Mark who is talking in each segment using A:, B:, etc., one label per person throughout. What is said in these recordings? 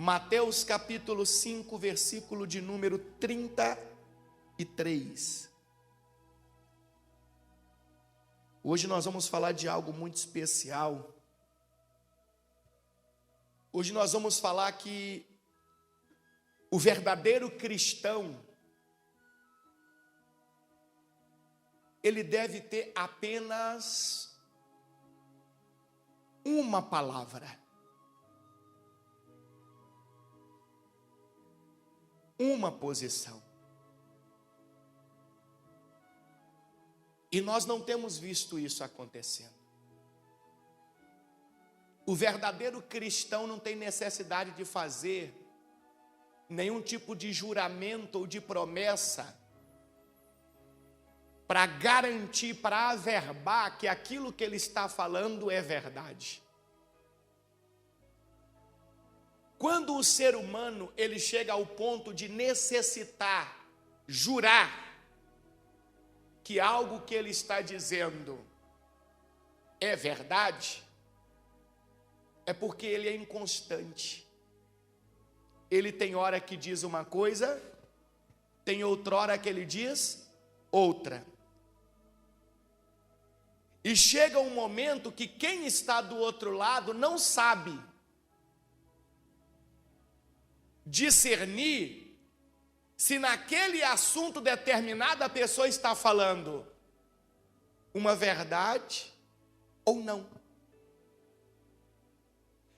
A: Mateus capítulo 5, versículo de número 33. Hoje nós vamos falar de algo muito especial. Hoje nós vamos falar que o verdadeiro cristão, ele deve ter apenas uma palavra. Uma posição. E nós não temos visto isso acontecendo. O verdadeiro cristão não tem necessidade de fazer nenhum tipo de juramento ou de promessa para garantir, para averbar que aquilo que ele está falando é verdade. Quando o ser humano ele chega ao ponto de necessitar jurar que algo que ele está dizendo é verdade, é porque ele é inconstante. Ele tem hora que diz uma coisa, tem outra hora que ele diz outra. E chega um momento que quem está do outro lado não sabe discernir se naquele assunto determinado a pessoa está falando uma verdade ou não.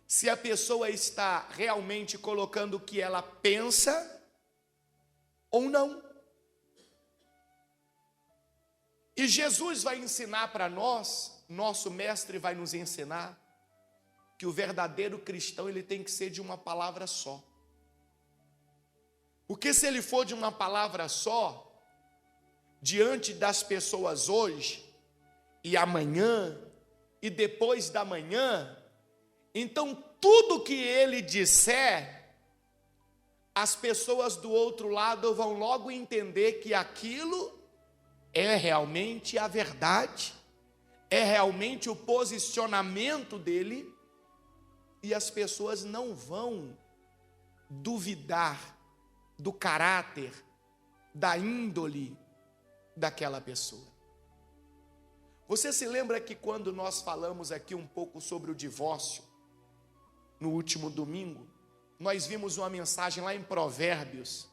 A: Se a pessoa está realmente colocando o que ela pensa ou não. E Jesus vai ensinar para nós, nosso mestre vai nos ensinar, que o verdadeiro cristão ele tem que ser de uma palavra só. Porque se ele for de uma palavra só, diante das pessoas hoje, e amanhã, e depois da manhã, então tudo que ele disser, as pessoas do outro lado vão logo entender que aquilo é realmente a verdade, é realmente o posicionamento dele, e as pessoas não vão duvidar do caráter, da índole daquela pessoa. Você se lembra que quando nós falamos aqui um pouco sobre o divórcio, no último domingo, nós vimos uma mensagem lá em Provérbios,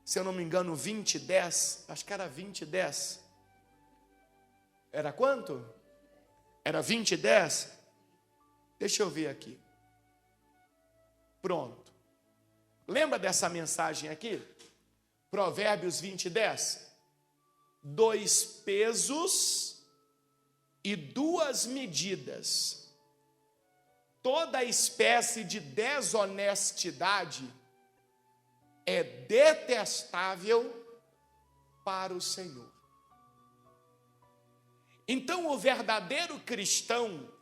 A: se eu não me engano 20:10, acho que era 20:10. Era quanto? Era 20:10? Deixa eu ver aqui. Pronto. Lembra dessa mensagem aqui? Provérbios 20:10. 2 pesos e 2 medidas. Toda espécie de desonestidade é detestável para o Senhor. Então, o verdadeiro cristão,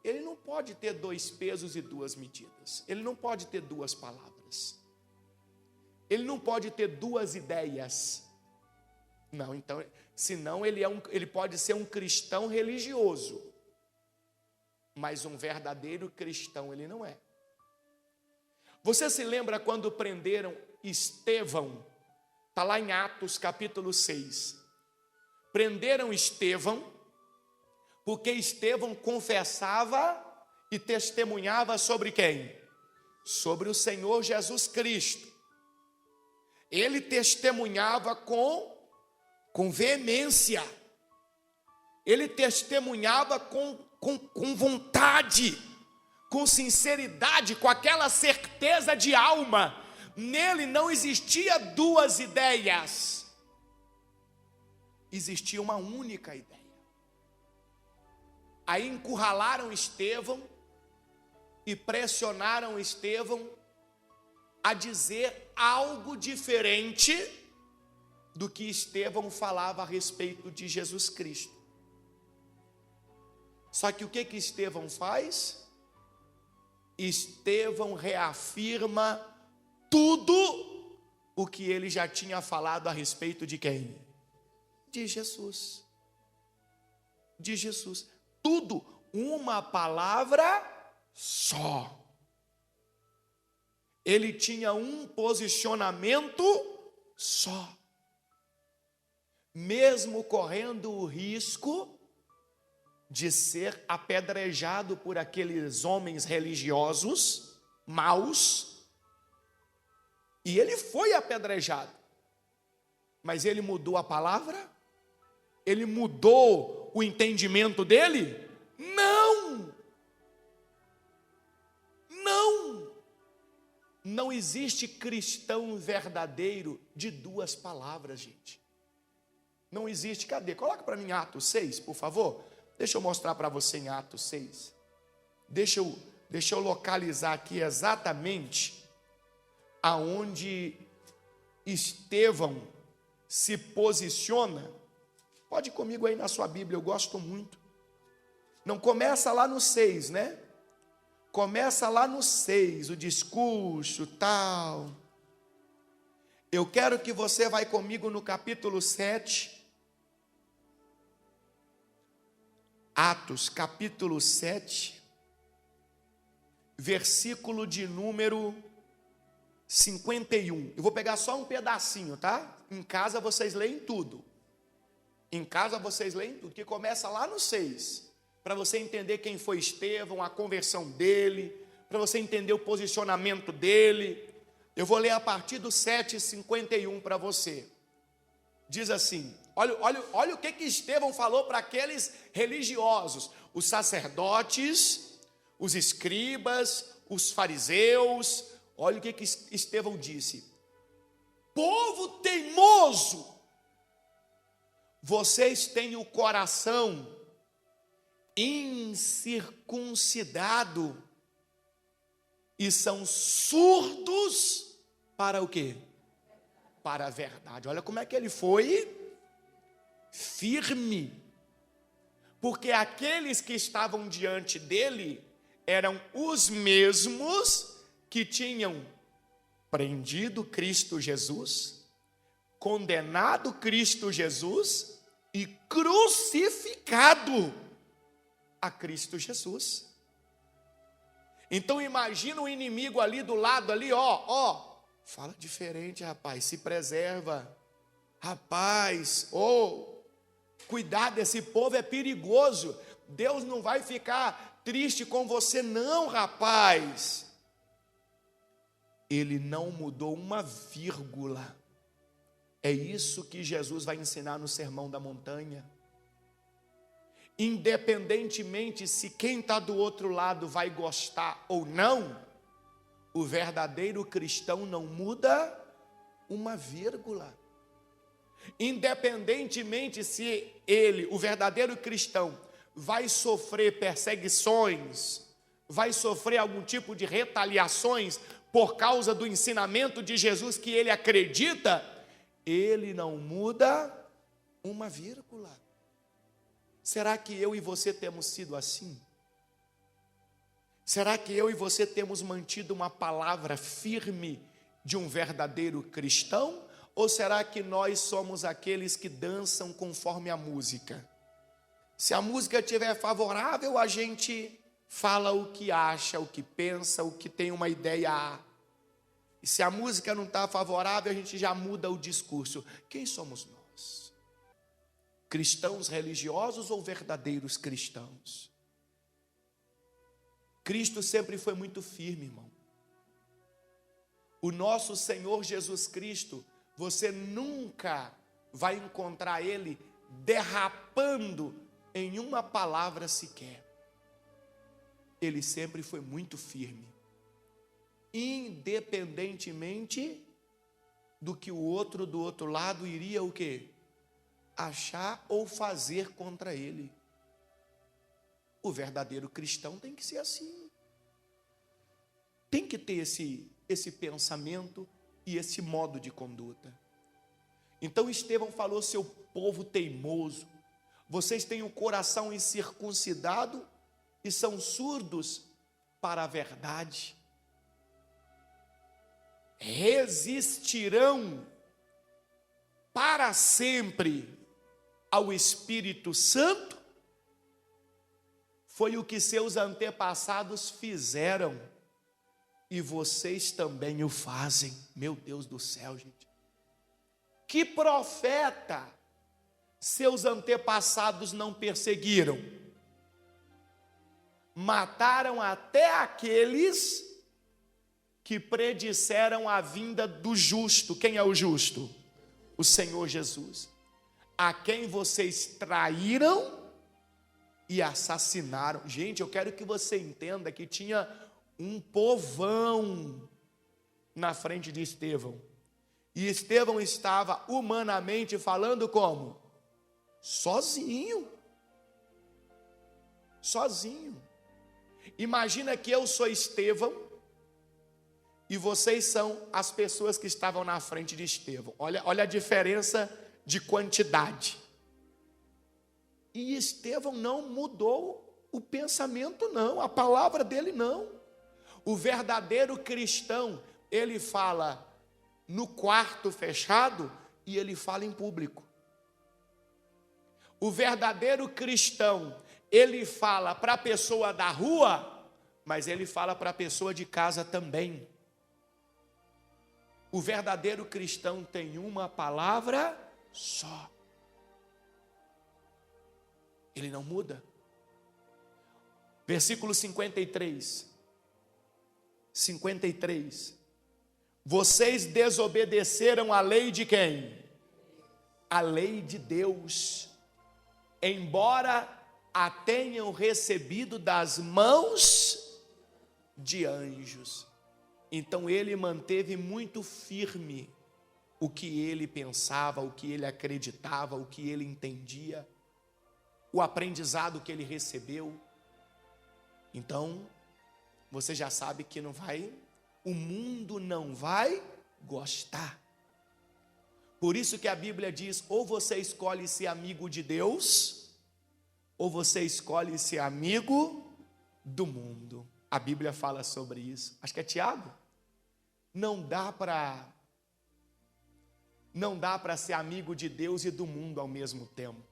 A: ele não pode ter 2 pesos e 2 medidas. Ele não pode ter 2 palavras. Ele não pode ter 2 ideias. Não, então, senão ele pode ser um cristão religioso. Mas um verdadeiro cristão ele não é. Você se lembra quando prenderam Estevão? Está lá em Atos capítulo 6. Prenderam Estevão, porque Estevão confessava e testemunhava sobre quem? Sobre o Senhor Jesus Cristo. Ele testemunhava com veemência. Ele testemunhava com vontade, com sinceridade, com aquela certeza de alma. Nele não existia 2 ideias. Existia uma única ideia. Aí encurralaram Estevão e pressionaram Estevão a dizer algo diferente do que Estevão falava a respeito de Jesus Cristo. Só que o que Estevão faz? Estevão reafirma tudo o que ele já tinha falado a respeito de quem? De Jesus. De Jesus. Tudo, uma palavra só. ele tinha um posicionamento só. Mesmo correndo o risco de ser apedrejado por aqueles homens religiosos maus, e ele foi apedrejado, mas ele mudou a palavra? Ele mudou o entendimento dele? Não! Não! Não existe cristão verdadeiro de duas palavras, gente. Não existe. Cadê? Coloca para mim Atos 6, por favor. Deixa eu mostrar para você em Atos 6. Deixa eu localizar aqui exatamente aonde Estevão se posiciona. Pode ir comigo aí na sua Bíblia, eu gosto muito. Não começa lá no 6, né? Começa lá no 6, o discurso, tal. Eu quero que você vá comigo no capítulo 7. Atos, capítulo 7, versículo de número 51. Eu vou pegar só um pedacinho, tá? Em casa vocês leem tudo. Em casa vocês leem tudo, que começa lá no 6. Para você entender quem foi Estevão, a conversão dele, para você entender o posicionamento dele. Eu vou ler a partir do 7:51 para você. Diz assim, olha o que Estevão falou para aqueles religiosos, os sacerdotes, os escribas, os fariseus. Olha o que Estevão disse: povo teimoso, vocês têm o coração incircuncidado e são surdos para o quê? Para a verdade. Olha como é que ele foi firme, porque aqueles que estavam diante dele eram os mesmos que tinham prendido Cristo Jesus, condenado Cristo Jesus e crucificado a Cristo Jesus. Então imagina o inimigo ali do lado ali, fala diferente, rapaz, se preserva, rapaz, cuidado, esse povo é perigoso, Deus não vai ficar triste com você não, rapaz. Ele não mudou uma vírgula. É isso que Jesus vai ensinar no Sermão da Montanha. Independentemente se quem está do outro lado vai gostar ou não, o verdadeiro cristão não muda uma vírgula. Independentemente se ele, o verdadeiro cristão, vai sofrer perseguições, vai sofrer algum tipo de retaliações por causa do ensinamento de Jesus que ele acredita, ele não muda uma vírgula. Será que eu e você temos sido assim? Será que eu e você temos mantido uma palavra firme de um verdadeiro cristão? Ou será que nós somos aqueles que dançam conforme a música? Se a música estiver favorável, a gente fala o que acha, o que pensa, o que tem uma ideia. E se a música não está favorável, a gente já muda o discurso. Quem somos nós? Cristãos religiosos ou verdadeiros cristãos? Cristo sempre foi muito firme, irmão. O nosso Senhor Jesus Cristo, você nunca vai encontrar Ele derrapando em uma palavra sequer. Ele sempre foi muito firme, independentemente do que o outro do outro lado iria o quê? Achar ou fazer contra ele. O verdadeiro cristão tem que ser assim. Tem que ter esse pensamento e esse modo de conduta. Então Estevão falou: seu povo teimoso, vocês têm o coração incircuncidado e são surdos para a verdade. Resistirão para sempre ao Espírito Santo? Foi o que seus antepassados fizeram. e vocês também o fazem. Meu Deus do céu, gente. Que profeta seus antepassados não perseguiram? Mataram até aqueles que predisseram a vinda do justo. Quem é o justo? O Senhor Jesus. A quem vocês traíram e assassinaram. Gente, eu quero que você entenda que tinha um povão na frente de Estevão. E Estevão estava humanamente falando como? Sozinho. Sozinho. Imagina que eu sou Estevão e vocês são as pessoas que estavam na frente de Estevão. Olha a diferença de quantidade. E Estevão não mudou o pensamento, não. A palavra dele, não. O verdadeiro cristão, ele fala no quarto fechado e ele fala em público. O verdadeiro cristão, ele fala para a pessoa da rua, mas ele fala para a pessoa de casa também. O verdadeiro cristão tem uma palavra só. Ele não muda. Versículo 53. 53. Vocês desobedeceram a lei de quem? A lei de Deus. Embora a tenham recebido das mãos de anjos. Então ele manteve muito firme o que ele pensava, o que ele acreditava, o que ele entendia, o aprendizado que ele recebeu. Então, você já sabe que o mundo não vai gostar. Por isso que a Bíblia diz, ou você escolhe ser amigo de Deus, ou você escolhe ser amigo do mundo. A Bíblia fala sobre isso. Acho que é Tiago. Não dá para ser amigo de Deus e do mundo ao mesmo tempo.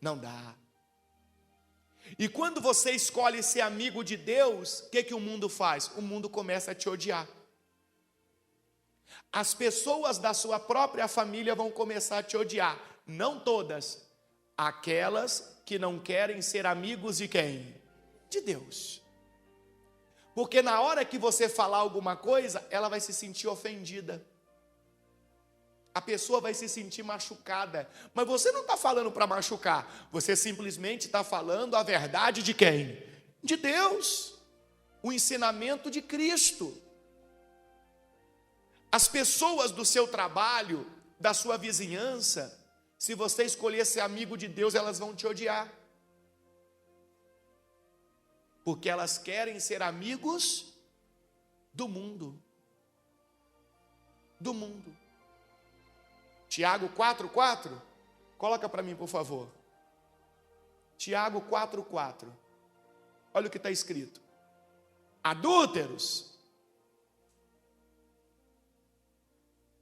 A: Não dá. E quando você escolhe ser amigo de Deus, o que o mundo faz? O mundo começa a te odiar. As pessoas da sua própria família vão começar a te odiar. Não todas. Aquelas que não querem ser amigos de quem? De Deus. Porque na hora que você falar alguma coisa, ela vai se sentir ofendida. A pessoa vai se sentir machucada. Mas você não está falando para machucar. Você simplesmente está falando a verdade de quem? De Deus. O ensinamento de Cristo. As pessoas do seu trabalho, da sua vizinhança, se você escolher ser amigo de Deus, elas vão te odiar. Porque elas querem ser amigos do mundo. Do mundo. Tiago 4,4. Coloca para mim, por favor. Tiago 4,4. Olha o que está escrito. Adúlteros.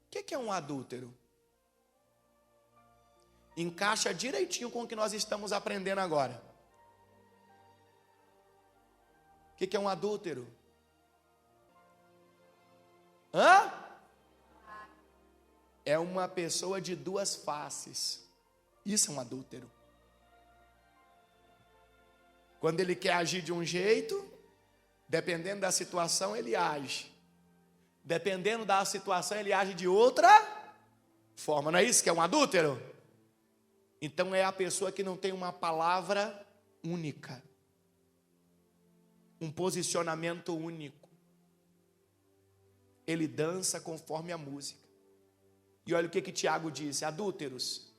A: O que é um adúltero? Encaixa direitinho com o que nós estamos aprendendo agora. O que é um adúltero? É uma pessoa de duas faces. Isso é um adúltero. Quando ele quer agir de um jeito, dependendo da situação, ele age. Dependendo da situação, ele age de outra forma. Não é isso que é um adúltero? Então é a pessoa que não tem uma palavra única. Um posicionamento único. Ele dança conforme a música. E olha o que Tiago disse: adúlteros,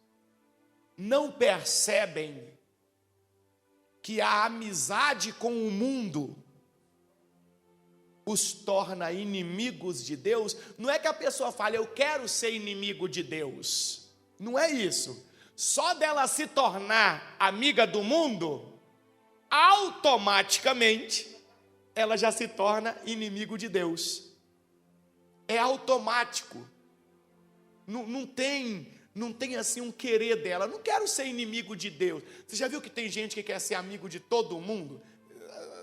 A: não percebem que a amizade com o mundo os torna inimigos de Deus? Não é que a pessoa fale, eu quero ser inimigo de Deus. Não é isso. Só dela se tornar amiga do mundo, automaticamente ela já se torna inimigo de Deus. É automático. Não tem assim um querer dela. Não quero ser inimigo de Deus. Você já viu que tem gente que quer ser amigo de todo mundo?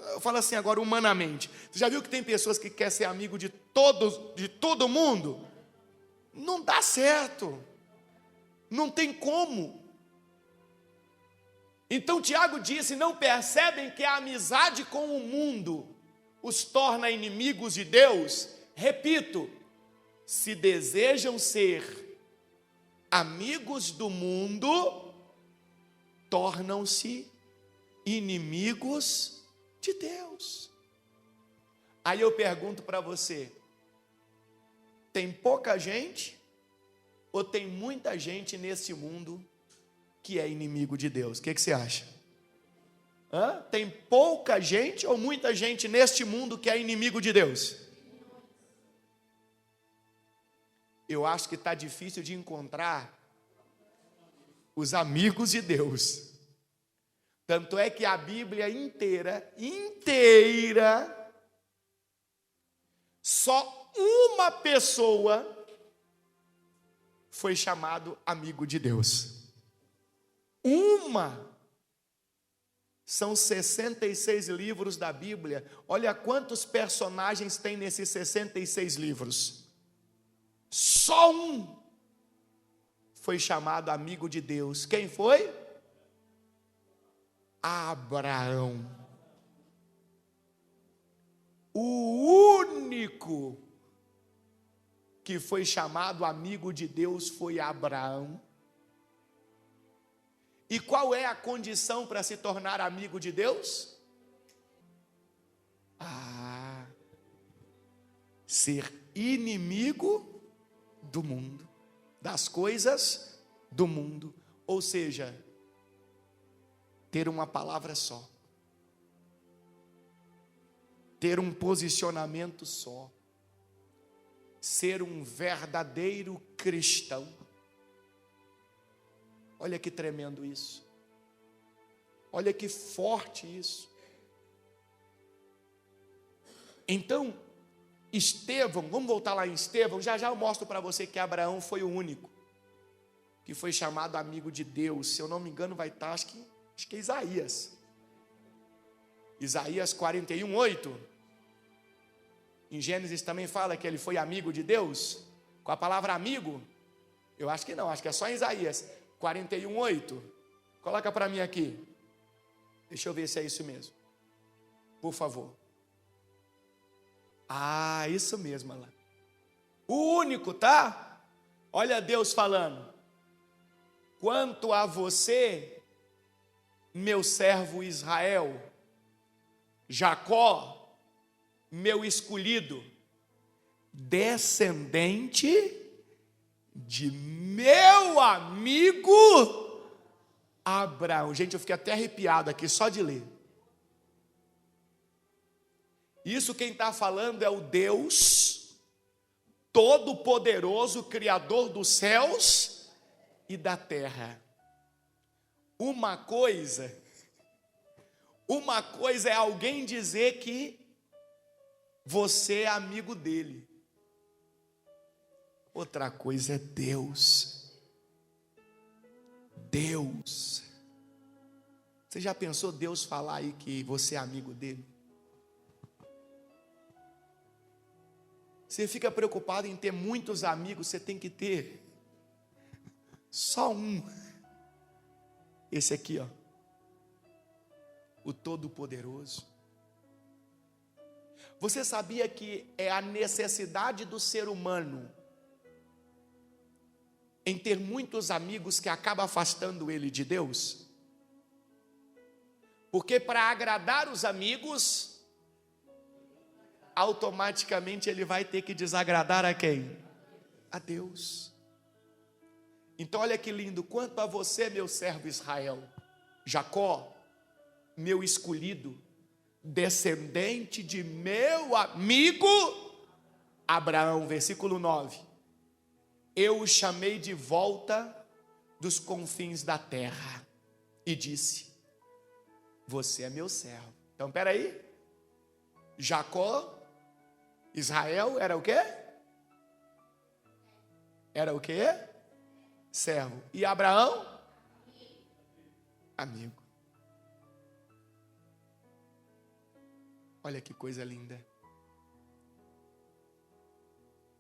A: eu falo assim agora humanamente. Você já viu que tem pessoas que querem ser amigo de todo mundo? Não dá certo. Não tem como. Então Tiago disse: não percebem que a amizade com o mundo os torna inimigos de Deus? Repito, se desejam ser amigos do mundo, tornam-se inimigos de Deus. Aí eu pergunto para você: tem pouca gente ou tem muita gente nesse mundo que é inimigo de Deus? O que você acha? Tem pouca gente ou muita gente neste mundo que é inimigo de Deus? Eu acho que está difícil de encontrar os amigos de Deus. Tanto é que a Bíblia inteira, só uma pessoa foi chamado amigo de Deus. Uma. São 66 livros da Bíblia. Olha quantos personagens tem nesses 66 livros. Só um foi chamado amigo de Deus. Quem foi? Abraão. O único que foi chamado amigo de Deus foi Abraão. E qual é a condição para se tornar amigo de Deus? Ser inimigo do mundo, das coisas do mundo. Ou seja, ter uma palavra só, ter um posicionamento só, ser um verdadeiro cristão. Olha que tremendo isso. Olha que forte isso. Então, Estevão, vamos voltar lá em Estevão, já eu mostro para você que Abraão foi o único que foi chamado amigo de Deus. Se eu não me engano vai estar, acho que é Isaías. Isaías 41:8. Em Gênesis também fala que ele foi amigo de Deus, com a palavra amigo. Eu acho que não, acho que é só em Isaías 41:8. Coloca para mim aqui. Deixa eu ver se é isso mesmo. Por favor. Isso mesmo, lá. O único, tá? Olha Deus falando. Quanto a você, meu servo Israel, Jacó, meu escolhido, descendente de meu amigo Abraão. Gente, eu fiquei até arrepiado aqui só de ler. Isso quem está falando é o Deus Todo-Poderoso, Criador dos céus e da terra. Uma coisa é alguém dizer que você é amigo dele. Outra coisa é Deus. Deus. Você já pensou Deus falar aí que você é amigo dele? Você fica preocupado em ter muitos amigos, você tem que ter só um. Esse aqui, ó. O Todo-Poderoso. Você sabia que é a necessidade do ser humano em ter muitos amigos que acaba afastando ele de Deus? Porque para agradar os amigos, automaticamente ele vai ter que desagradar a quem? A Deus. Então olha que lindo. Quanto a você, meu servo Israel, Jacó, meu escolhido, descendente de meu amigo Abraão, versículo 9. Eu o chamei de volta dos confins da terra e disse: você é meu servo. Então, peraí. Jacó, Israel era o quê? Era o quê? Servo. E Abraão? Amigo. Olha que coisa linda.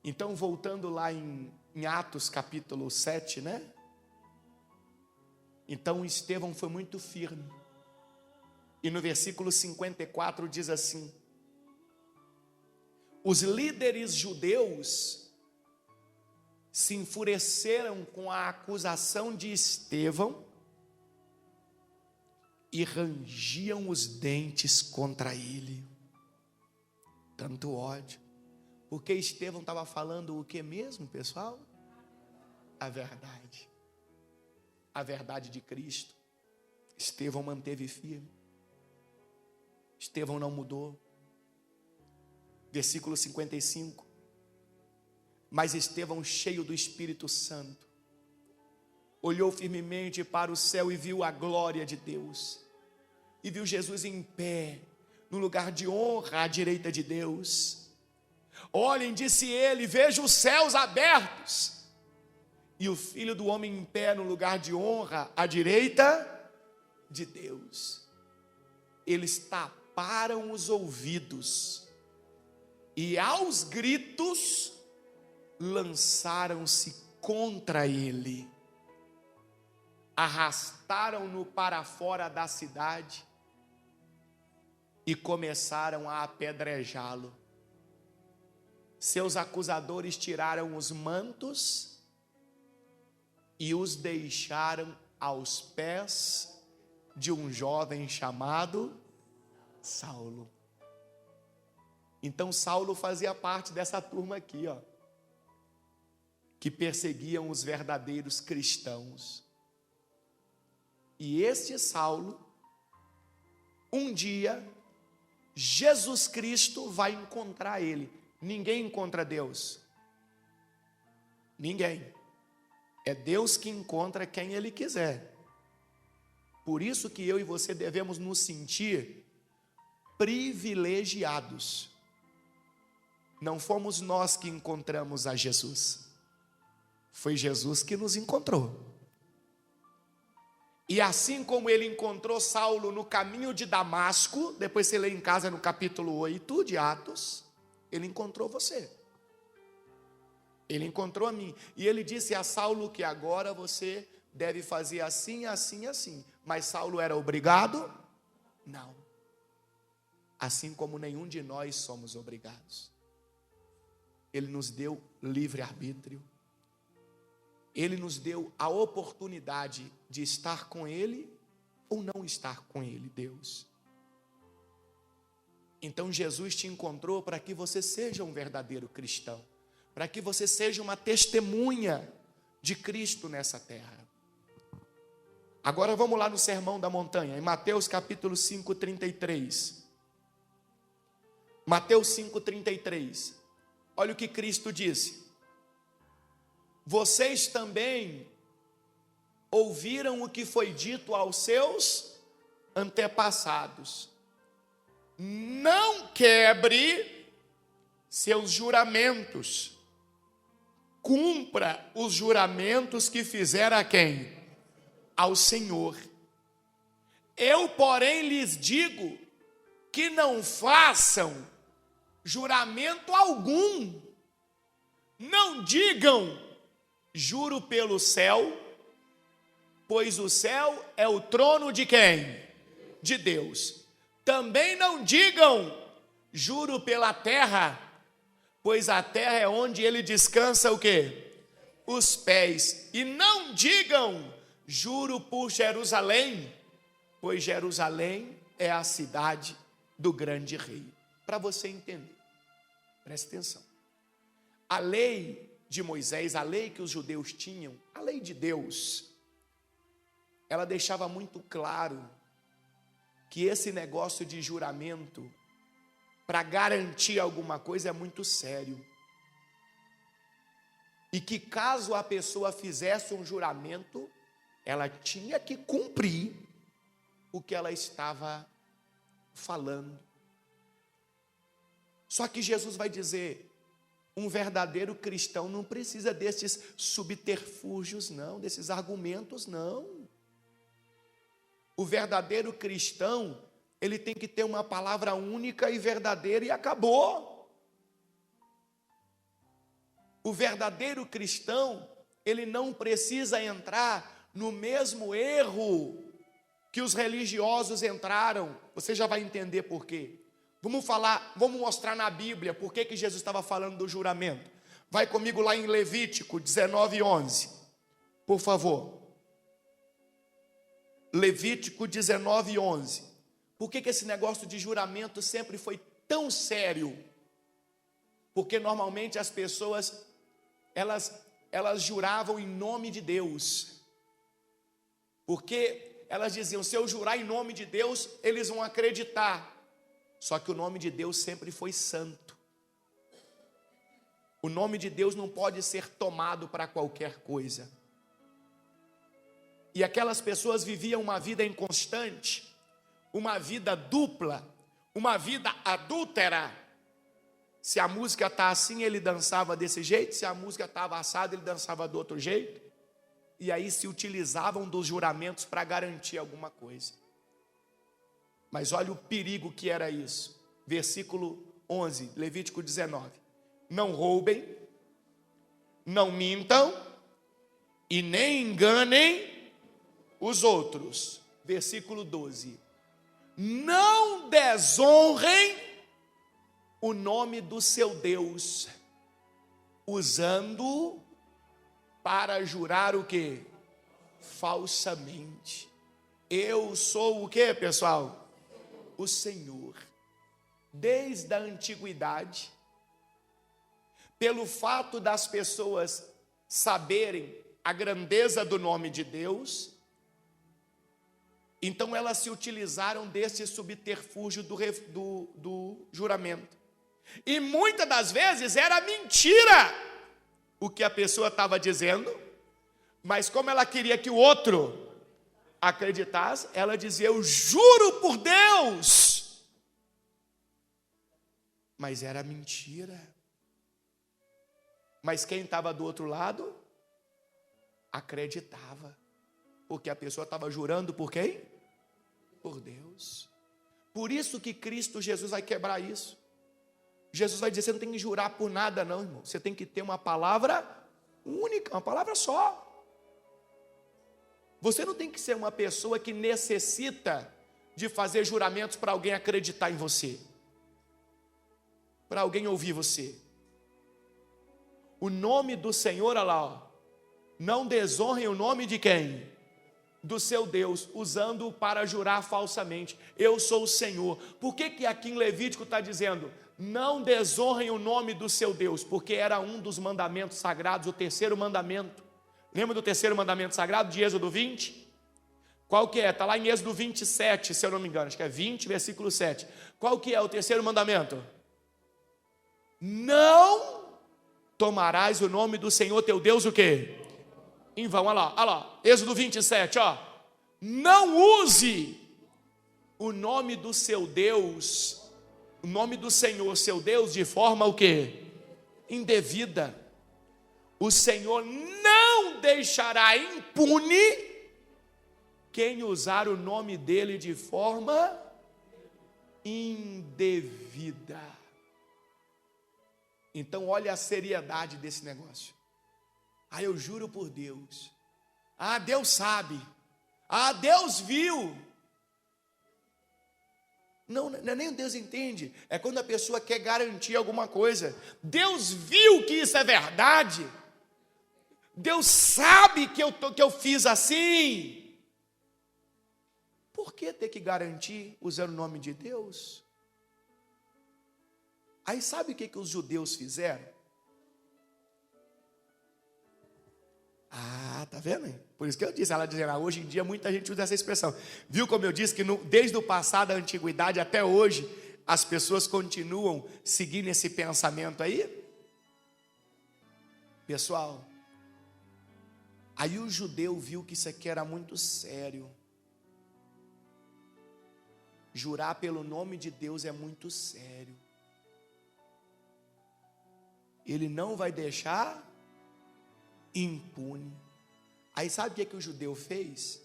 A: Então, voltando lá em Atos capítulo 7, né? Então, Estevão foi muito firme. E no versículo 54 diz assim: os líderes judeus se enfureceram com a acusação de Estevão e rangiam os dentes contra ele. Tanto ódio. Porque Estevão estava falando o que mesmo, pessoal? A verdade. A verdade de Cristo. Estevão manteve firme. Estevão não mudou. Versículo 55. Mas Estevão, cheio do Espírito Santo, olhou firmemente para o céu e viu a glória de Deus. E viu Jesus em pé, no lugar de honra à direita de Deus. Olhem, disse ele, vejo os céus abertos. E o Filho do Homem em pé, no lugar de honra à direita de Deus. Eles taparam os ouvidos. E aos gritos, lançaram-se contra ele, arrastaram-no para fora da cidade e começaram a apedrejá-lo. Seus acusadores tiraram os mantos e os deixaram aos pés de um jovem chamado Saulo. Então Saulo fazia parte dessa turma aqui, ó, que perseguiam os verdadeiros cristãos. E este Saulo, um dia, Jesus Cristo vai encontrar ele. Ninguém encontra Deus. Ninguém. É Deus que encontra quem Ele quiser. Por isso que eu e você devemos nos sentir privilegiados. Não fomos nós que encontramos a Jesus. Foi Jesus que nos encontrou. E assim como ele encontrou Saulo no caminho de Damasco, depois você lê em casa no capítulo 8 de Atos, ele encontrou você. Ele encontrou a mim. E ele disse a Saulo que agora você deve fazer assim, assim, assim. Mas Saulo era obrigado? Não. Assim como nenhum de nós somos obrigados. Ele nos deu livre-arbítrio. Ele nos deu a oportunidade de estar com Ele ou não estar com Ele, Deus. Então Jesus te encontrou para que você seja um verdadeiro cristão, para que você seja uma testemunha de Cristo nessa terra. Agora vamos lá no Sermão da Montanha, em Mateus capítulo 5, 33. Mateus 5, 33. Olha o que Cristo disse. Vocês também ouviram o que foi dito aos seus antepassados. Não quebre seus juramentos. Cumpra os juramentos que fizer a quem? Ao Senhor. Eu, porém, lhes digo que não façam juramento algum. Não digam, juro pelo céu, pois o céu é o trono de quem? De Deus. Também não digam, juro pela terra, pois a terra é onde ele descansa o quê? Os pés. E não digam, juro por Jerusalém, pois Jerusalém é a cidade do grande rei. Para você entender, preste atenção. A lei de Moisés, a lei que os judeus tinham, a lei de Deus, ela deixava muito claro que esse negócio de juramento, para garantir alguma coisa, é muito sério. E que caso a pessoa fizesse um juramento, ela tinha que cumprir o que ela estava falando. Só que Jesus vai dizer, um verdadeiro cristão não precisa desses subterfúgios, não, desses argumentos, não. O verdadeiro cristão, ele tem que ter uma palavra única e verdadeira e acabou. O verdadeiro cristão, ele não precisa entrar no mesmo erro que os religiosos entraram. Você já vai entender por quê. Vamos mostrar na Bíblia por que Jesus estava falando do juramento. Vai comigo lá em Levítico 19:11, por favor. Levítico 19:11. Por que esse negócio de juramento sempre foi tão sério? Porque normalmente as pessoas, elas juravam em nome de Deus. Porque elas diziam, se eu jurar em nome de Deus, eles vão acreditar. Só que o nome de Deus sempre foi santo. O nome de Deus não pode ser tomado para qualquer coisa. E aquelas pessoas viviam uma vida inconstante, uma vida dupla, uma vida adúltera. Se a música está assim, ele dançava desse jeito. Se a música estava assada, ele dançava do outro jeito. E aí se utilizavam dos juramentos para garantir alguma coisa. Mas olha o perigo que era isso. Versículo 11, Levítico 19. Não roubem, não mintam e nem enganem os outros. Versículo 12. Não desonrem o nome do seu Deus, usando para jurar o quê? Falsamente. Eu sou o quê, pessoal? O Senhor. Desde a antiguidade, pelo fato das pessoas saberem a grandeza do nome de Deus, então elas se utilizaram desse subterfúgio do juramento. E muitas das vezes era mentira o que a pessoa estava dizendo, mas como ela queria que o outro acreditasse, ela dizia, eu juro por Deus. Mas era mentira. Mas quem estava do outro lado, acreditava. Porque a pessoa estava jurando por quem? Por Deus. Por isso que Cristo Jesus vai quebrar isso. Jesus vai dizer, você não tem que jurar por nada não, irmão. Você tem que ter uma palavra única, uma palavra só. Você não tem que ser uma pessoa que necessita de fazer juramentos para alguém acreditar em você, para alguém ouvir você. O nome do Senhor, olha lá, ó, não desonrem o nome de quem? Do seu Deus, usando-o para jurar falsamente. Eu sou o Senhor. Por que aqui em Levítico está dizendo, não desonrem o nome do seu Deus? Porque era um dos mandamentos sagrados, o terceiro mandamento. Lembra do terceiro mandamento sagrado de Êxodo 20? Qual que é? Está lá em Êxodo 27, se eu não me engano. Acho que é 20, versículo 7. Qual que é o terceiro mandamento? Não tomarás o nome do Senhor teu Deus o quê? Em vão. Olha lá. Êxodo 27, ó. Não use o nome do seu Deus, o nome do Senhor, seu Deus, de forma o quê? Indevida. O Senhor não deixará impune quem usar o nome dele de forma indevida. Então olha a seriedade desse negócio. Ah, eu juro por Deus. Ah, Deus sabe. Ah, Deus viu. Não é nem Deus entende. É quando a pessoa quer garantir alguma coisa. Deus viu que isso é verdade. Deus sabe que eu fiz assim. Por que ter que garantir usando o nome de Deus? Aí sabe o que os judeus fizeram? Ah, tá vendo? Hein? Por isso que eu disse, ela dizendo, hoje em dia muita gente usa essa expressão. Viu como eu disse que desde o passado, a antiguidade até hoje, as pessoas continuam seguindo esse pensamento aí? Pessoal, aí o judeu viu que isso aqui era muito sério. Jurar pelo nome de Deus é muito sério. Ele não vai deixar impune. Aí sabe o que o judeu fez?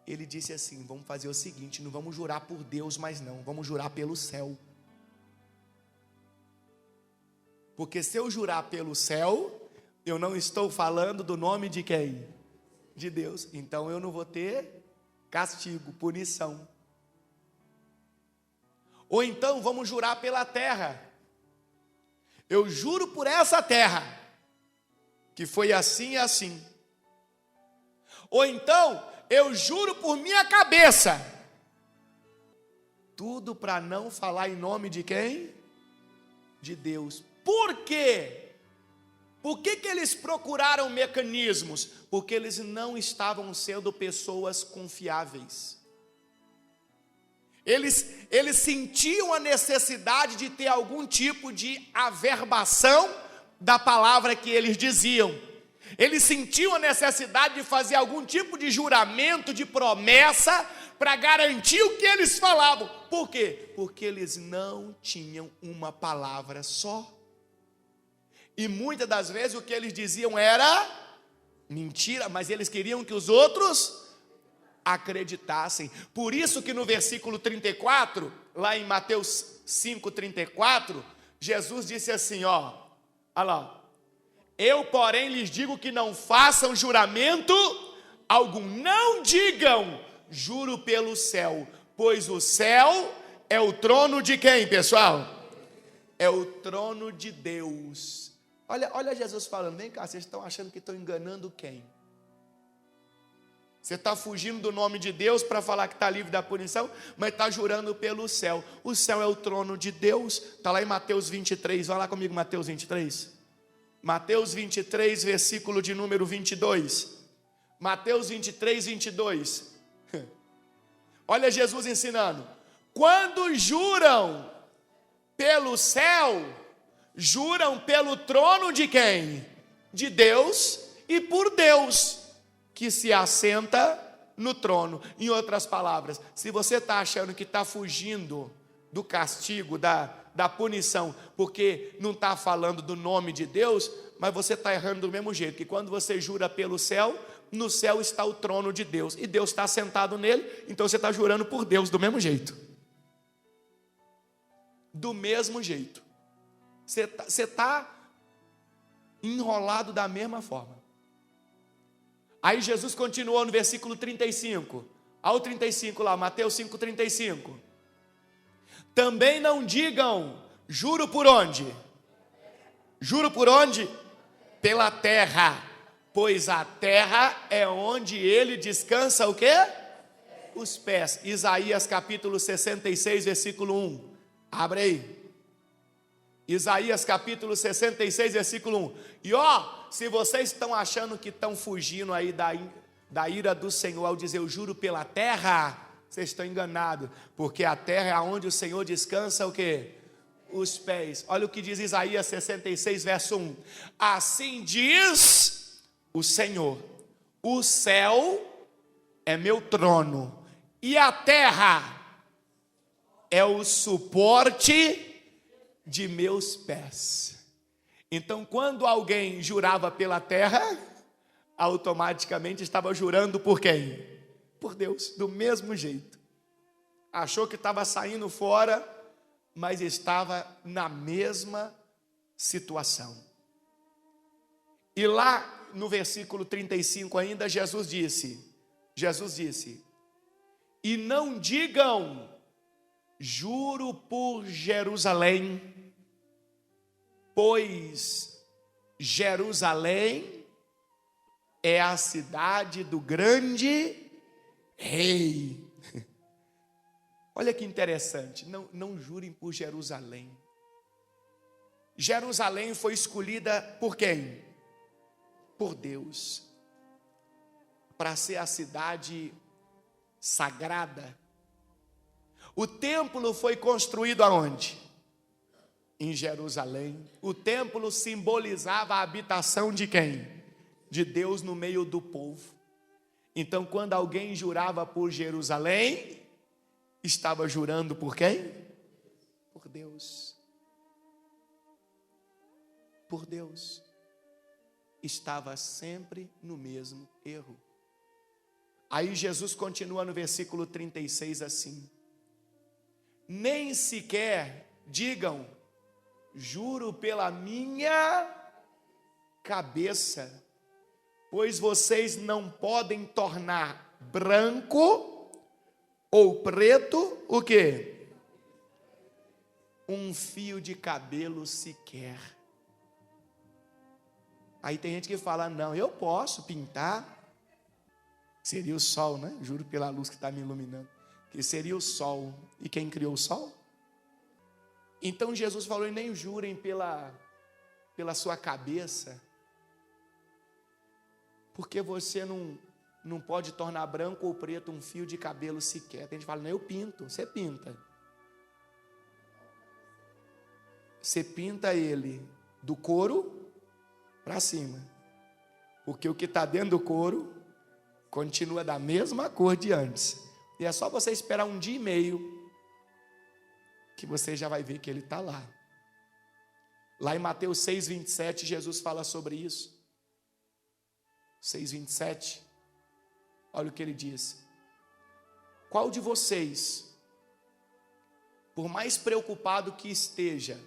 A: ele disse assim: vamos fazer o seguinte, não vamos jurar por Deus mais não, vamos jurar pelo céu. Porque se eu jurar pelo céu, eu não estou falando do nome de quem? De Deus. Então eu não vou ter castigo, punição. Ou então vamos jurar pela terra. Eu juro por essa terra, que foi assim e assim. Ou então eu juro por minha cabeça. Tudo para não falar em nome de quem? De Deus. Por quê? Por que eles procuraram mecanismos? Porque eles não estavam sendo pessoas confiáveis. Eles sentiam a necessidade de ter algum tipo de averbação da palavra que eles diziam. Eles sentiam a necessidade de fazer algum tipo de juramento, de promessa, para garantir o que eles falavam. Por quê? Porque eles não tinham uma palavra só. E muitas das vezes o que eles diziam era mentira, mas eles queriam que os outros acreditassem. Por isso que no versículo 34, lá em Mateus 5:34, Jesus disse assim, olha lá, eu, porém, lhes digo que não façam juramento algum, não digam, juro pelo céu, pois o céu é o trono de quem, pessoal? É o trono de Deus. Olha Jesus falando, vem cá, vocês estão achando que estão enganando quem? Você está fugindo do nome de Deus para falar que está livre da punição, mas está jurando pelo céu. O céu é o trono de Deus, está lá em Mateus 23, vai lá comigo, Mateus 23. Mateus 23, versículo de número 22. Mateus 23, 22. Olha Jesus ensinando. Quando juram pelo céu, juram pelo trono de quem? De Deus e por Deus, que se assenta no trono. Em outras palavras, se você está achando que está fugindo do castigo, da punição, porque não está falando do nome de Deus, mas você está errando do mesmo jeito, que quando você jura pelo céu, no céu está o trono de Deus, e Deus está sentado nele, então você está jurando por Deus do mesmo jeito. Do mesmo jeito. Você está enrolado da mesma forma. Aí Jesus continuou no versículo 35, ao 35 lá, Mateus 5:35. Também não digam, juro por onde? Juro por onde? Pela terra, pois a terra é onde ele descansa o quê? Os pés. Isaías capítulo 66, versículo 1. Abre aí. Isaías capítulo 66, versículo 1. E se vocês estão achando que estão fugindo aí da ira do Senhor ao dizer eu juro pela terra, vocês estão enganados, porque a terra é onde o Senhor descansa o quê? Os pés. Olha o que diz Isaías 66, verso 1. Assim diz o Senhor, o céu é meu trono, e a terra é o suporte de meus pés. Então, quando alguém jurava pela terra, automaticamente estava jurando por quem? Por Deus, do mesmo jeito. Achou que estava saindo fora, mas estava na mesma situação. E lá no versículo 35 ainda, Jesus disse, e não digam, juro por Jerusalém, pois Jerusalém é a cidade do grande rei. Olha que interessante, não jurem por Jerusalém. Jerusalém foi escolhida por quem? Por Deus, para ser a cidade sagrada. O templo foi construído aonde? Em Jerusalém. O templo simbolizava a habitação de quem? De Deus no meio do povo. Então, quando alguém jurava por Jerusalém, estava jurando por quem? Por Deus. Por Deus. Estava sempre no mesmo erro. Aí Jesus continua no versículo 36 assim: nem sequer digam, juro pela minha cabeça, pois vocês não podem tornar branco ou preto, o quê? Um fio de cabelo sequer. Aí tem gente que fala, não, eu posso pintar. Seria o sol, né? Juro pela luz que está me iluminando. Que seria o sol. E quem criou o sol? Então Jesus falou, e nem jurem pela sua cabeça, porque você não pode tornar branco ou preto um fio de cabelo sequer. Tem gente que fala, não, eu pinto. Você pinta. Você pinta ele do couro para cima. Porque o que está dentro do couro continua da mesma cor de antes. E é só você esperar um dia e meio que você já vai ver que ele está lá. Lá em Mateus 6,27, Jesus fala sobre isso. 6,27. Olha o que ele diz. Qual de vocês, por mais preocupado que esteja,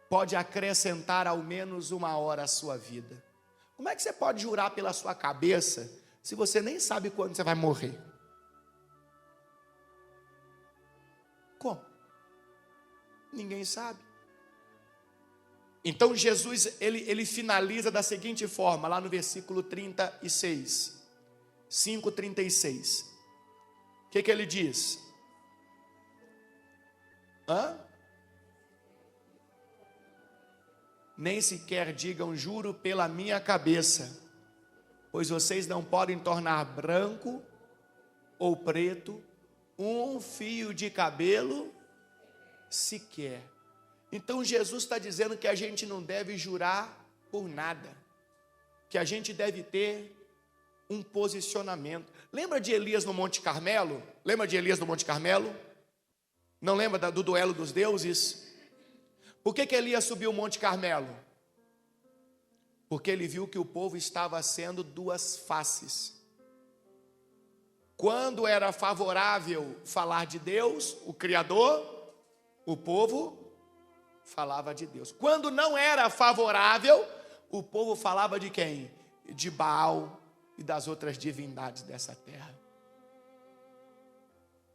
A: pode acrescentar ao menos uma hora à sua vida? Como é que você pode jurar pela sua cabeça se você nem sabe quando você vai morrer? Como? Ninguém sabe. Então Jesus, ele finaliza da seguinte forma, lá no versículo 36, 5:36. O que ele diz? Nem sequer digam, juro pela minha cabeça, pois vocês não podem tornar branco ou preto um fio de cabelo sequer. Então Jesus está dizendo que a gente não deve jurar por nada, que a gente deve ter um posicionamento. Lembra de Elias no Monte Carmelo? Lembra de Elias no Monte Carmelo? Não lembra do duelo dos deuses? Por que Elias subiu o Monte Carmelo? Porque ele viu que o povo estava sendo duas faces. Quando era favorável falar de Deus, o Criador, o povo falava de Deus. Quando não era favorável, o povo falava de quem? De Baal e das outras divindades dessa terra.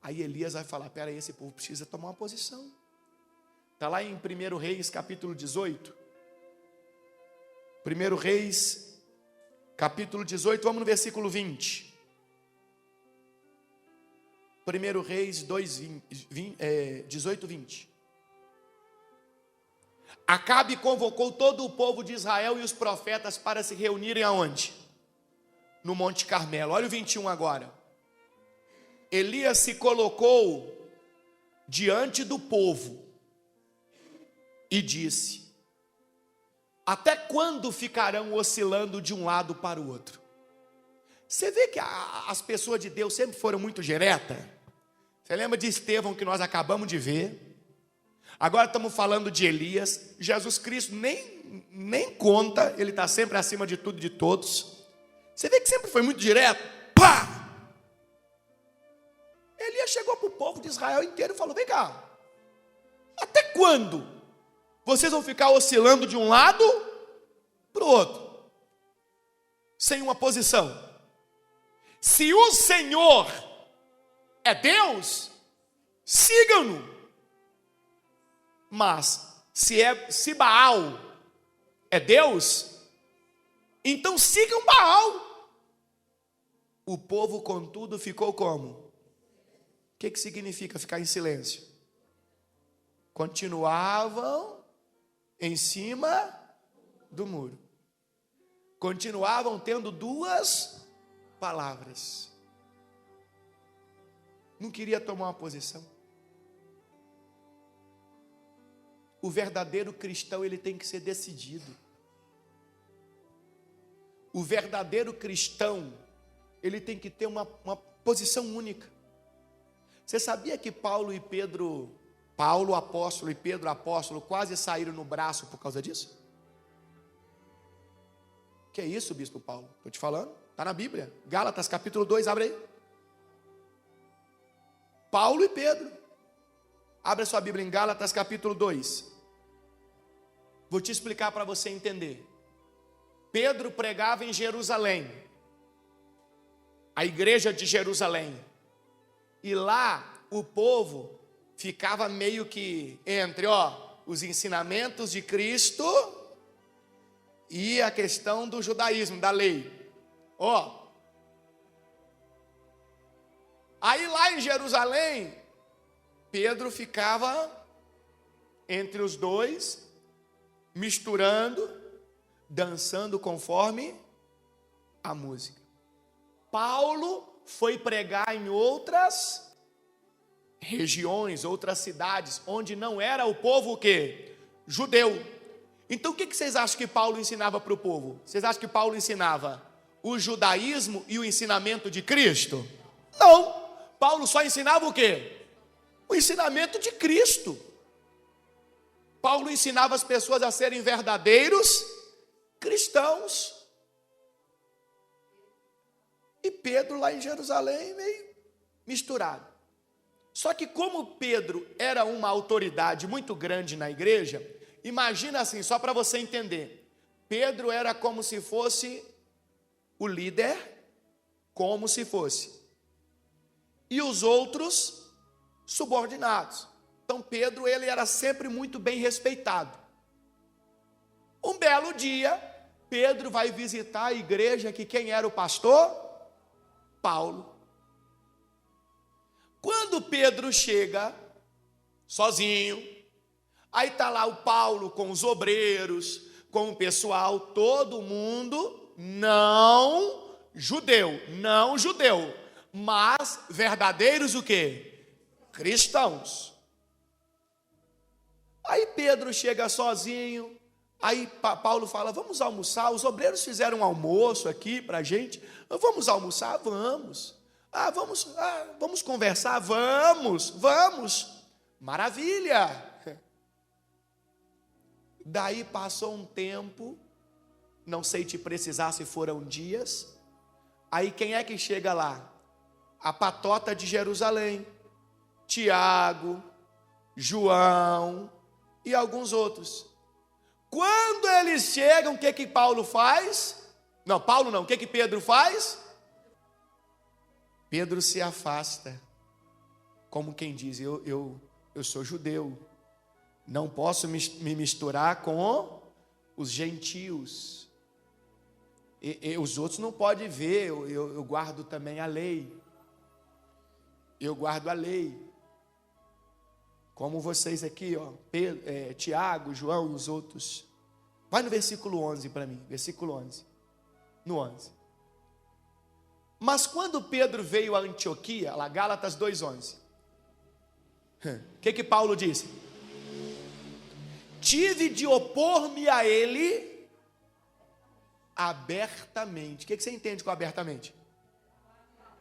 A: Aí Elias vai falar, peraí, esse povo precisa tomar uma posição. Está lá em 1 Reis, capítulo 18. 1 Reis, capítulo 18, vamos no versículo 20. 1 Reis 18, 20. Acabe convocou todo o povo de Israel e os profetas para se reunirem aonde? No Monte Carmelo. Olha o 21 agora. Elias se colocou diante do povo e disse: até quando ficarão oscilando de um lado para o outro? Você vê que as pessoas de Deus sempre foram muito diretas. Você lembra de Estevão que nós acabamos de ver? Agora estamos falando de Elias. Jesus Cristo nem conta, ele está sempre acima de tudo e de todos. Você vê que sempre foi muito direto. Pá! Elias chegou para o povo de Israel inteiro e falou: vem cá, até quando vocês vão ficar oscilando de um lado para o outro, sem uma posição? Se o Senhor é Deus, sigam-no. Mas se Baal é Deus, então sigam Baal. O povo, contudo, ficou como? O que significa ficar em silêncio? Continuavam em cima do muro. Continuavam tendo duas palavras. Não queria tomar uma posição. O verdadeiro cristão, ele tem que ser decidido. O verdadeiro cristão, ele tem que ter uma posição única. Você sabia que Paulo apóstolo e Pedro apóstolo quase saíram no braço por causa disso? Que é isso, bispo Paulo? Estou te falando. Está na Bíblia. Gálatas capítulo 2, abre aí. Paulo e Pedro. Abre a sua Bíblia em Gálatas capítulo 2. Vou te explicar para você entender. Pedro pregava em Jerusalém, a igreja de Jerusalém. E lá o povo ficava meio que entre os ensinamentos de Cristo e a questão do judaísmo, da lei. Aí lá em Jerusalém, Pedro ficava entre os dois, misturando, dançando conforme a música. Paulo foi pregar em outras regiões, outras cidades, onde não era o povo o quê? Judeu. Então o que vocês acham que Paulo ensinava para o povo? Vocês acham que Paulo ensinava o judaísmo e o ensinamento de Cristo? Não. Paulo só ensinava o quê? O ensinamento de Cristo. Paulo ensinava as pessoas a serem verdadeiros cristãos. E Pedro lá em Jerusalém meio misturado. Só que como Pedro era uma autoridade muito grande na igreja, imagina assim, só para você entender. Pedro era como se fosse o líder, como se fosse. E os outros subordinados. Então Pedro, ele era sempre muito bem respeitado. Um belo dia, Pedro vai visitar a igreja que quem era o pastor? Paulo. Quando Pedro chega, sozinho, aí está lá o Paulo com os obreiros, com o pessoal, todo mundo não judeu, mas verdadeiros o quê? Cristãos. Aí Pedro chega sozinho, aí Paulo fala, vamos almoçar, os obreiros fizeram um almoço aqui para a gente, vamos almoçar? Vamos. Vamos conversar? Vamos. Maravilha. Daí passou um tempo, não sei te precisar se foram dias, aí quem é que chega lá? A patota de Jerusalém, Tiago, João e alguns outros. Quando eles chegam, o que Paulo faz? Não, Paulo não, o que Pedro faz? Pedro se afasta, como quem diz, eu sou judeu, não posso me misturar com os gentios, e os outros não podem ver, eu guardo também a lei, eu guardo a lei, como vocês aqui, Pedro, Tiago, João e os outros. Vai no versículo 11 para mim, versículo 11, no 11. Mas quando Pedro veio a Antioquia, lá Gálatas 2:11, o que Paulo disse? Tive de opor-me a ele abertamente. O que você entende com abertamente?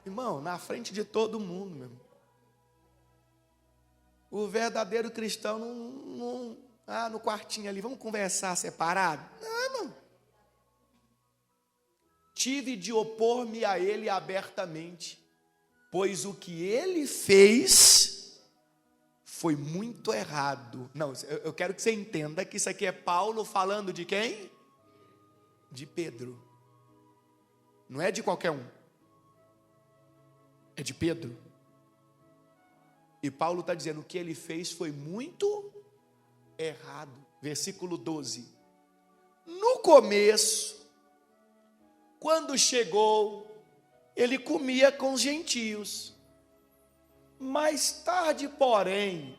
A: Irmão, na frente de todo mundo, meu irmão. O verdadeiro cristão no quartinho ali, vamos conversar separado? Não, irmão. Tive de opor-me a ele abertamente, pois o que ele fez foi muito errado. Não, eu quero que você entenda que isso aqui é Paulo falando de quem? De Pedro. Não é de qualquer um. É de Pedro. E Paulo está dizendo que o que ele fez foi muito errado. Versículo 12. No começo, quando chegou, ele comia com os gentios. Mais tarde, porém,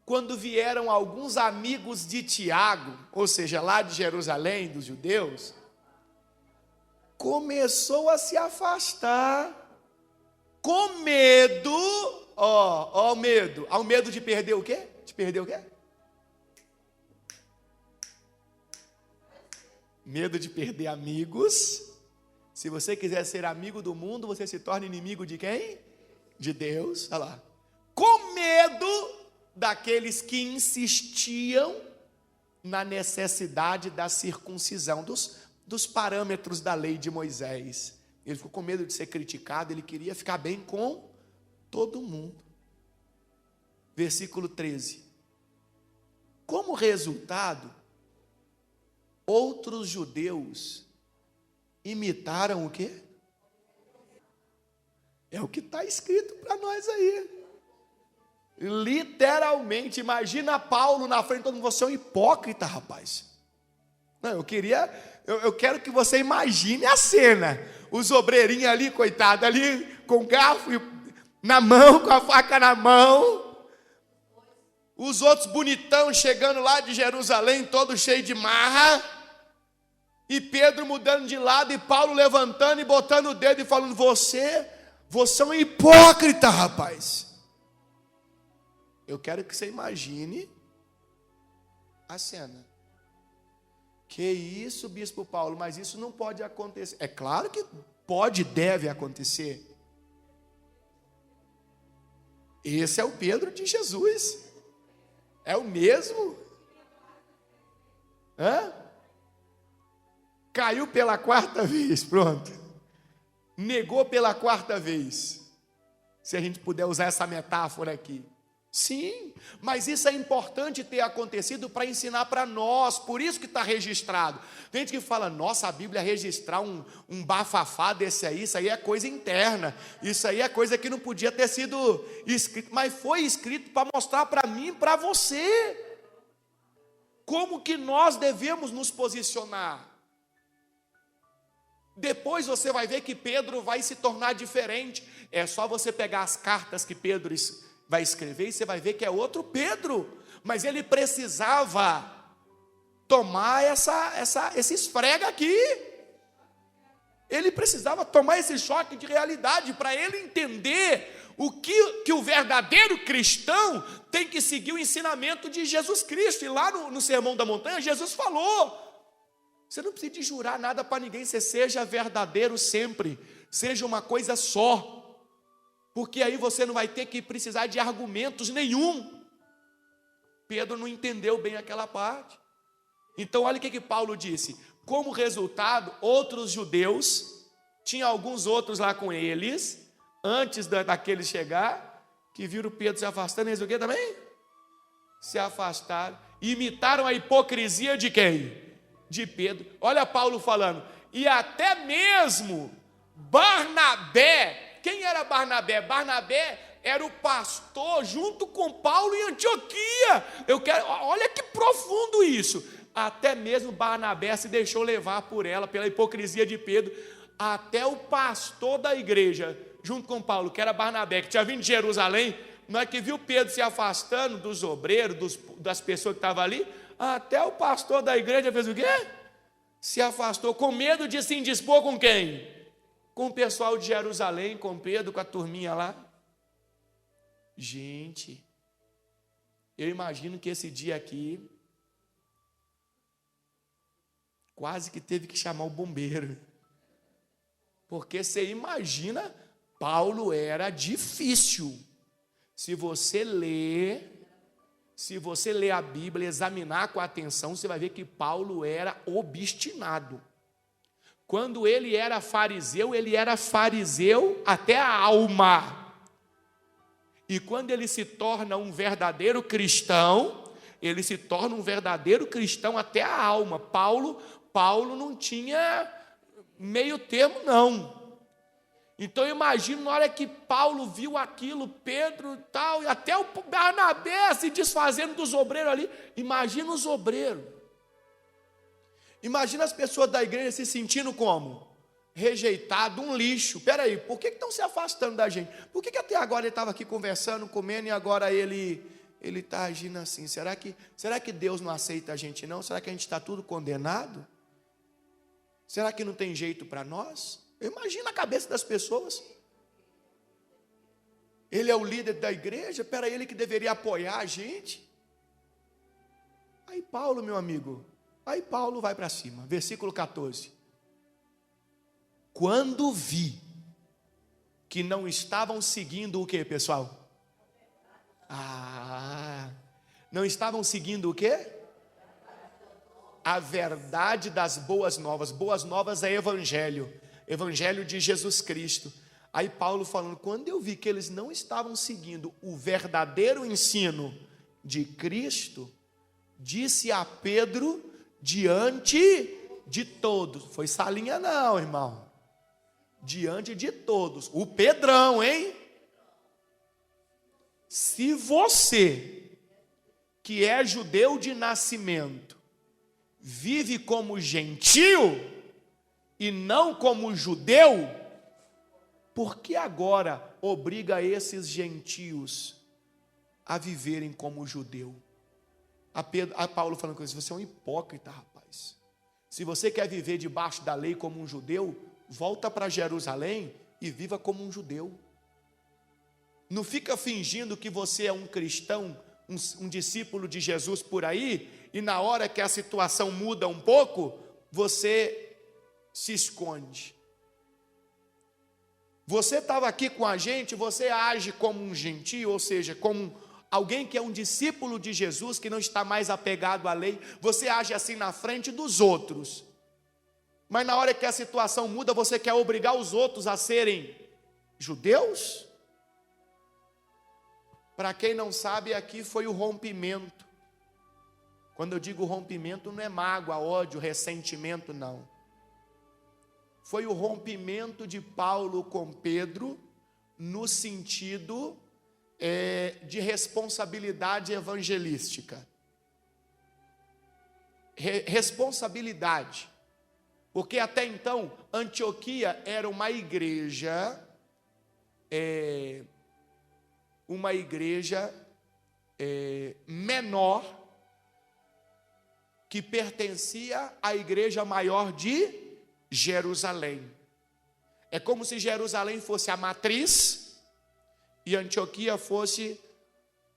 A: quando vieram alguns amigos de Tiago, ou seja, lá de Jerusalém, dos judeus, começou a se afastar, com medo, ó medo, ao medo de perder o quê? De perder o quê? Medo de perder amigos. Se você quiser ser amigo do mundo, você se torna inimigo de quem? De Deus. Olha lá. Com medo daqueles que insistiam na necessidade da circuncisão, dos parâmetros da lei de Moisés. Ele ficou com medo de ser criticado, ele queria ficar bem com todo mundo. Versículo 13. Como resultado, outros judeus imitaram o quê? É o que está escrito para nós aí. Literalmente, imagina Paulo na frente de todo mundo, você é um hipócrita, rapaz. Não, eu quero que você imagine a cena. Os obreirinhos ali, coitado, ali com garfo na mão, com a faca na mão. Os outros bonitão chegando lá de Jerusalém, todo cheio de marra. E Pedro mudando de lado e Paulo levantando e botando o dedo e falando, você é um hipócrita, rapaz. Eu quero que você imagine a cena. Que isso, bispo Paulo, mas isso não pode acontecer. É claro que pode e deve acontecer. Esse é o Pedro de Jesus. É o mesmo? Caiu pela quarta vez, pronto. Negou pela quarta vez. Se a gente puder usar essa metáfora aqui. Sim, mas isso é importante ter acontecido para ensinar para nós, por isso que está registrado. Tem gente que fala, nossa, a Bíblia registrar um bafafá desse aí, isso aí é coisa interna, isso aí é coisa que não podia ter sido escrito, mas foi escrito para mostrar para mim e para você, como que nós devemos nos posicionar. Depois você vai ver que Pedro vai se tornar diferente, é só você pegar as cartas que Pedro vai escrever e você vai ver que é outro Pedro, mas ele precisava tomar esse esfrega aqui, ele precisava tomar esse choque de realidade, para ele entender que o verdadeiro cristão tem que seguir o ensinamento de Jesus Cristo, e lá no Sermão da Montanha, Jesus falou, você não precisa de jurar nada para ninguém, você seja verdadeiro sempre, seja uma coisa só, porque aí você não vai ter que precisar de argumentos nenhum. Pedro não entendeu bem aquela parte. Então olha o que Paulo disse. Como resultado, outros judeus, tinha alguns outros lá com eles, antes daqueles chegar, que viram Pedro se afastando, eles o quê também? Se afastaram, imitaram a hipocrisia de quem? De Pedro. Olha Paulo falando, e até mesmo Barnabé. Quem era Barnabé? Barnabé era o pastor junto com Paulo em Antioquia. Olha que profundo isso. Até mesmo Barnabé se deixou levar por ela, pela hipocrisia de Pedro. Até o pastor da igreja, junto com Paulo, que era Barnabé, que tinha vindo de Jerusalém, não é que viu Pedro se afastando dos obreiros, das pessoas que estavam ali, até o pastor da igreja fez o quê? Se afastou, com medo de se indispor com quem? Com o pessoal de Jerusalém, com Pedro, com a turminha lá. Gente, eu imagino que esse dia aqui, quase que teve que chamar o bombeiro. Porque você imagina, Paulo era difícil. Se você ler a Bíblia, examinar com atenção, você vai ver que Paulo era obstinado. Quando ele era fariseu até a alma. E quando ele se torna um verdadeiro cristão, ele se torna um verdadeiro cristão até a alma. Paulo não tinha meio termo, não. Então eu imagino, na hora que Paulo viu aquilo, Pedro e tal, e até o Barnabé se desfazendo dos obreiros ali, imagina os obreiros. Imagina as pessoas da igreja se sentindo como? Rejeitado, um lixo. Espera aí, por que estão se afastando da gente? Por que até agora ele estava aqui conversando, comendo, e agora ele está agindo assim? Será que Deus não aceita a gente não? Será que a gente está tudo condenado? Será que não tem jeito para nós? Imagina a cabeça das pessoas. Ele é o líder da igreja, espera ele que deveria apoiar a gente. Aí Paulo, meu amigo, vai para cima, versículo 14. Quando vi que não estavam seguindo o que, pessoal? Não estavam seguindo o quê? A verdade das boas novas. Boas novas é evangelho. Evangelho de Jesus Cristo. Aí Paulo falando, quando eu vi que eles não estavam seguindo o verdadeiro ensino de Cristo, disse a Pedro diante de todos. Foi salinha não, irmão. Diante de todos. O Pedrão, hein? Se você, que é judeu de nascimento, vive como gentio e não como judeu, por que agora obriga esses gentios a viverem como judeu? A Paulo falando com isso, você é um hipócrita, rapaz. Se você quer viver debaixo da lei como um judeu, volta para Jerusalém e viva como um judeu. Não fica fingindo que você é um cristão, um discípulo de Jesus por aí, e na hora que a situação muda um pouco, você se esconde. Você estava aqui com a gente, você age como um gentio, ou seja, como alguém que é um discípulo de Jesus, que não está mais apegado à lei, você age assim na frente dos outros. Mas na hora que a situação muda, você quer obrigar os outros a serem judeus? Para quem não sabe, aqui foi o rompimento. Quando eu digo rompimento, não é mágoa, ódio, ressentimento, não. Foi o rompimento de Paulo com Pedro, no sentido de responsabilidade evangelística. Responsabilidade. Porque até então, Antioquia era uma igreja menor, que pertencia à igreja maior de Jerusalém. É como se Jerusalém fosse a matriz e Antioquia fosse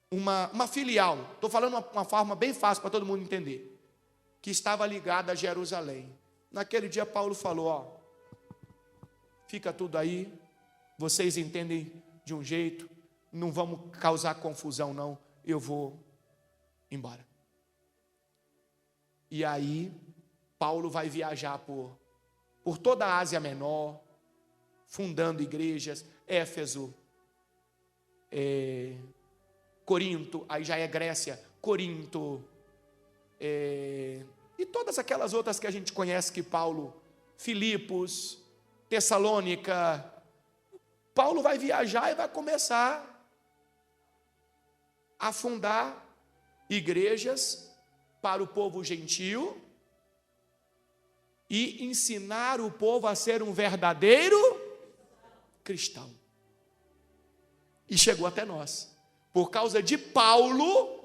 A: uma filial. Estou falando uma forma bem fácil para todo mundo entender, que estava ligada a Jerusalém. Naquele dia Paulo falou, ó, fica tudo aí, vocês entendem de um jeito, não vamos causar confusão não, eu vou embora. E aí Paulo vai viajar por toda a Ásia Menor, fundando igrejas, Éfeso, Corinto, aí já é Grécia, Corinto, e todas aquelas outras que a gente conhece que Paulo, Filipos, Tessalônica. Paulo vai viajar e vai começar a fundar igrejas para o povo gentio e ensinar o povo a ser um verdadeiro cristão. E chegou até nós. Por causa de Paulo,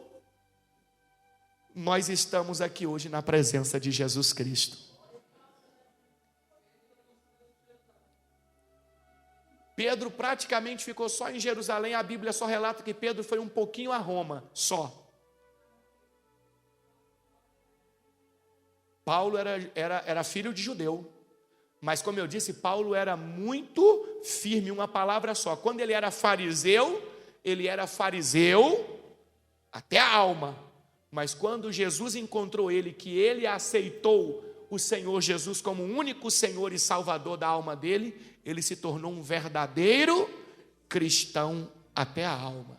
A: nós estamos aqui hoje na presença de Jesus Cristo. Pedro praticamente ficou só em Jerusalém. A Bíblia só relata que Pedro foi um pouquinho a Roma, só. Paulo era filho de judeu, mas como eu disse, Paulo era muito firme, uma palavra só. Quando ele era fariseu até a alma. Mas quando Jesus encontrou ele, que ele aceitou o Senhor Jesus como o único Senhor e Salvador da alma dele, ele se tornou um verdadeiro cristão até a alma.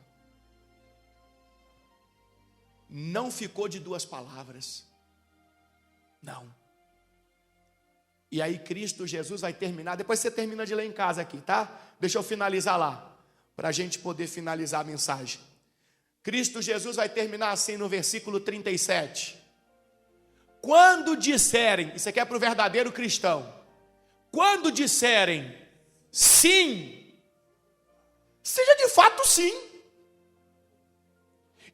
A: Não ficou de duas palavras. Não. E aí Cristo Jesus vai terminar, depois você termina de ler em casa aqui, tá? Deixa eu finalizar lá, para a gente poder finalizar a mensagem. Cristo Jesus vai terminar assim no versículo 37. Quando disserem, isso aqui é para o verdadeiro cristão, quando disserem sim, seja de fato sim.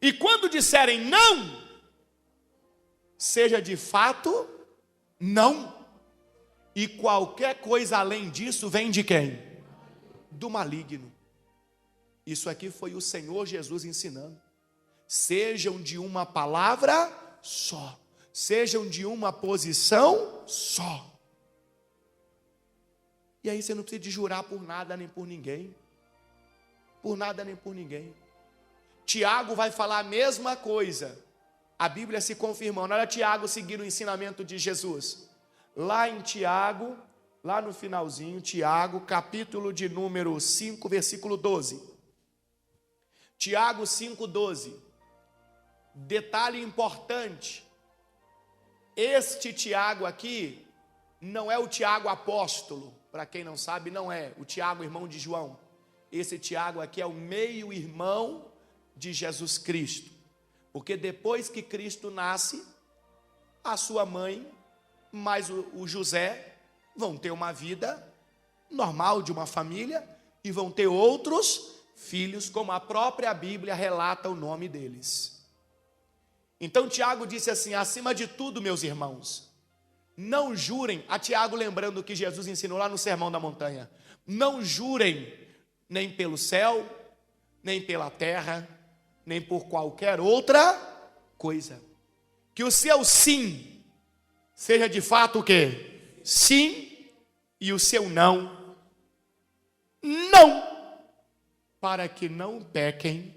A: E quando disserem não, seja de fato não. E qualquer coisa além disso vem de quem? Do maligno. Isso aqui foi o Senhor Jesus ensinando. Sejam de uma palavra só. Sejam de uma posição só. E aí você não precisa de jurar por nada nem por ninguém. Por nada nem por ninguém. Tiago vai falar a mesma coisa. A Bíblia se confirmando. Olha Tiago seguindo o ensinamento de Jesus. Lá em Tiago, lá no finalzinho, Tiago, capítulo de número 5, versículo 12. Tiago 5,12. Detalhe importante. Este Tiago aqui não é o Tiago apóstolo. Para quem não sabe, não é. O Tiago, irmão de João. Esse Tiago aqui é o meio-irmão de Jesus Cristo. Porque depois que Cristo nasce, a sua mãe, mais o José, vão ter uma vida normal de uma família e vão ter outros filhos, como a própria Bíblia relata o nome deles. Então Tiago disse assim: acima de tudo, meus irmãos, não jurem, a Tiago lembrando o que Jesus ensinou lá no Sermão da Montanha, não jurem nem pelo céu, nem pela terra, nem por qualquer outra coisa. Que o seu sim seja de fato o quê? Sim, e o seu não, não, para que não pequem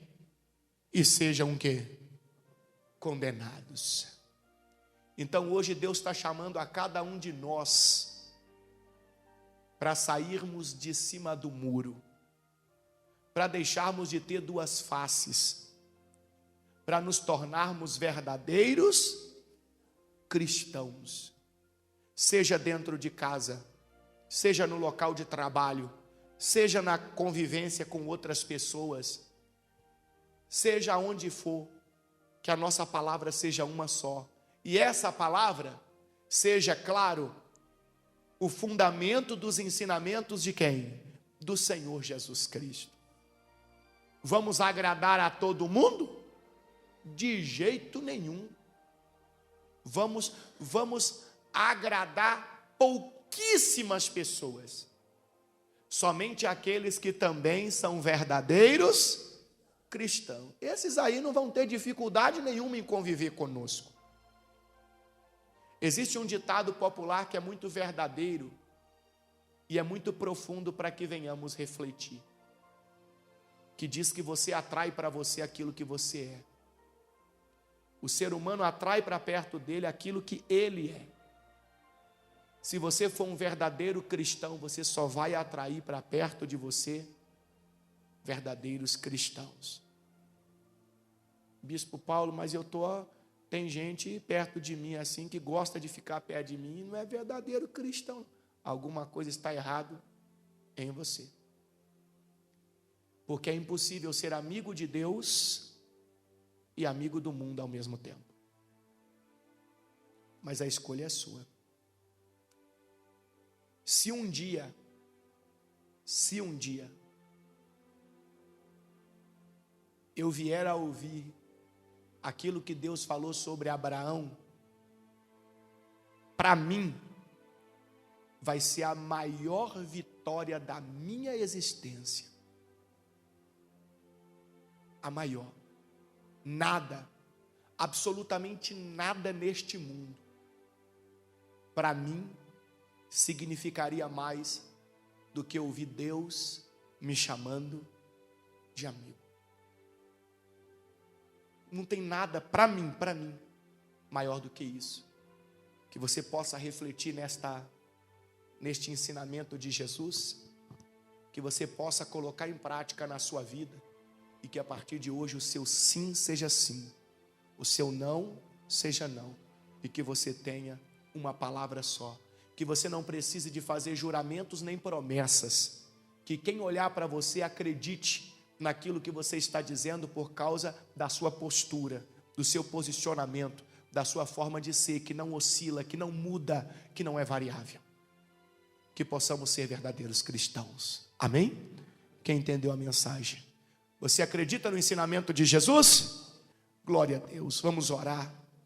A: e sejam o quê? Condenados. Então hoje Deus está chamando a cada um de nós para sairmos de cima do muro, para deixarmos de ter duas faces, para nos tornarmos verdadeiros cristãos, seja dentro de casa, seja no local de trabalho, seja na convivência com outras pessoas, seja onde for, que a nossa palavra seja uma só. E essa palavra seja, claro, o fundamento dos ensinamentos de quem? Do Senhor Jesus Cristo. Vamos agradar a todo mundo? De jeito nenhum. Vamos agradar pouquíssimas pessoas. Somente aqueles que também são verdadeiros cristãos. Esses aí não vão ter dificuldade nenhuma em conviver conosco. Existe um ditado popular que é muito verdadeiro e é muito profundo para que venhamos refletir, que diz que você atrai para você aquilo que você é. O ser humano atrai para perto dele aquilo que ele é. Se você for um verdadeiro cristão, você só vai atrair para perto de você verdadeiros cristãos. Bispo Paulo, mas tem gente perto de mim assim que gosta de ficar perto de mim e não é verdadeiro cristão. Alguma coisa está errado em você. Porque é impossível ser amigo de Deus e amigo do mundo ao mesmo tempo. Mas a escolha é sua. Se um dia eu vier a ouvir aquilo que Deus falou sobre Abraão, para mim, vai ser a maior vitória da minha existência. A maior. Nada, absolutamente nada neste mundo, para mim, significaria mais do que ouvir Deus me chamando de amigo. Não tem nada para mim, maior do que isso. Que você possa refletir neste ensinamento de Jesus, que você possa colocar em prática na sua vida, e que a partir de hoje o seu sim seja sim, o seu não seja não, e que você tenha uma palavra só, que você não precise de fazer juramentos nem promessas, que quem olhar para você acredite naquilo que você está dizendo por causa da sua postura, do seu posicionamento, da sua forma de ser, que não oscila, que não muda, que não é variável. Que possamos ser verdadeiros cristãos. Amém? Quem entendeu a mensagem? Você acredita no ensinamento de Jesus? Glória a Deus. Vamos orar.